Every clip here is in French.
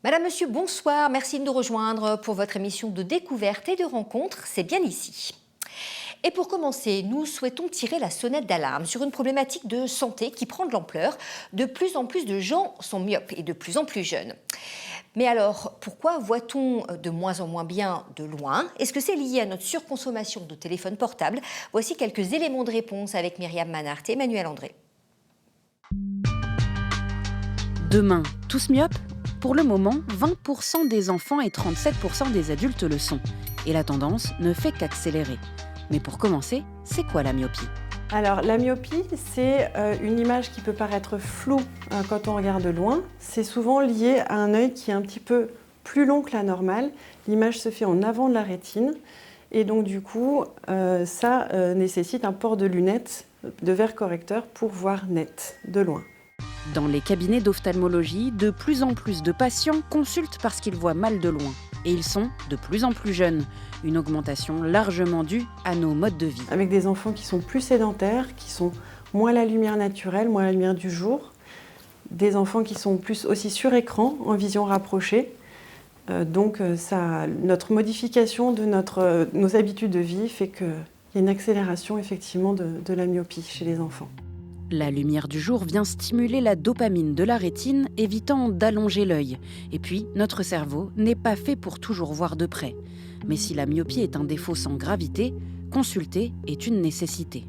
Madame, Monsieur, bonsoir. Merci de nous rejoindre pour votre émission de découverte et de rencontre. C'est bien ici. Et pour commencer, nous souhaitons tirer la sonnette d'alarme sur une problématique de santé qui prend de l'ampleur. De plus en plus de gens sont myopes et de plus en plus jeunes. Mais alors, pourquoi voit-on de moins en moins bien de loin? Est-ce que c'est lié à notre surconsommation de téléphones portables? Voici quelques éléments de réponse avec Myriam Manhart et Emmanuel André. Demain, tous myopes? Pour le moment, 20% des enfants et 37% des adultes le sont. Et la tendance ne fait qu'accélérer. Mais pour commencer, c'est quoi la myopie? Alors la myopie, c'est une image qui peut paraître floue quand on regarde de loin. C'est souvent lié à un œil qui est un petit peu plus long que la normale. L'image se fait en avant de la rétine. Et donc du coup, ça nécessite un port de lunettes de verre correcteur pour voir net de loin. Dans les cabinets d'ophtalmologie, de plus en plus de patients consultent parce qu'ils voient mal de loin. Et ils sont de plus en plus jeunes. Une augmentation largement due à nos modes de vie. Avec des enfants qui sont plus sédentaires, qui sont moins à la lumière naturelle, moins à la lumière du jour. Des enfants qui sont plus aussi sur écran, en vision rapprochée. Donc notre modification de nos habitudes de vie fait qu'il y a une accélération effectivement de la myopie chez les enfants. La lumière du jour vient stimuler la dopamine de la rétine, évitant d'allonger l'œil. Et puis, notre cerveau n'est pas fait pour toujours voir de près. Mais si la myopie est un défaut sans gravité, consulter est une nécessité.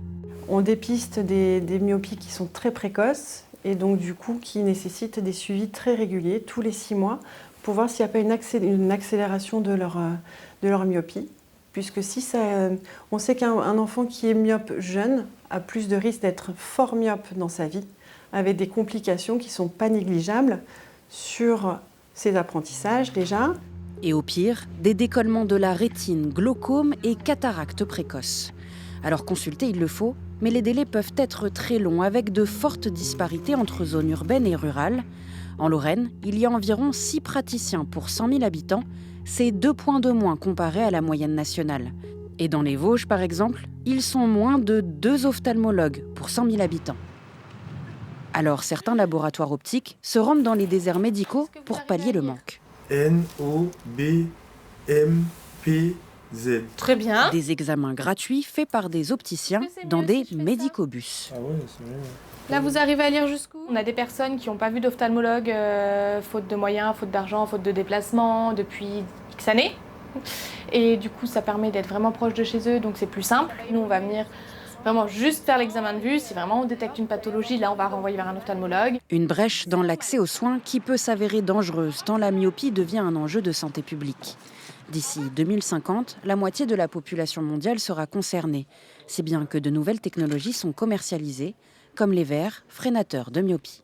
On dépiste des myopies qui sont très précoces et donc du coup qui nécessitent des suivis très réguliers, tous les 6 mois, pour voir s'il n'y a pas une accélération de leur myopie. Puisque on sait qu'un enfant qui est myope jeune a plus de risque d'être fort myope dans sa vie, avec des complications qui ne sont pas négligeables sur ses apprentissages déjà. Et au pire, des décollements de la rétine, glaucome et cataracte précoce. Alors consulter, il le faut, mais les délais peuvent être très longs, avec de fortes disparités entre zones urbaines et rurales. En Lorraine, il y a environ 6 praticiens pour 100 000 habitants. C'est 2 points de moins comparé à la moyenne nationale. Et dans les Vosges, par exemple, ils sont moins de 2 ophtalmologues pour 100 000 habitants. Alors certains laboratoires optiques se rendent dans les déserts médicaux pour pallier le manque. N-O-B-M-P-Z. Très bien. Des examens gratuits faits par des opticiens dans des médicobus. Ah ouais, c'est mieux. Là, vous arrivez à lire jusqu'où? On a des personnes qui n'ont pas vu d'ophtalmologue, faute de moyens, faute d'argent, faute de déplacement, depuis X années. Et du coup, ça permet d'être vraiment proche de chez eux, donc c'est plus simple. Nous, on va venir vraiment juste faire l'examen de vue. Si vraiment on détecte une pathologie, là, on va renvoyer vers un ophtalmologue. Une brèche dans l'accès aux soins qui peut s'avérer dangereuse, tant la myopie devient un enjeu de santé publique. D'ici 2050, la moitié de la population mondiale sera concernée, si bien que de nouvelles technologies sont commercialisées, comme les verres freinateurs de myopie.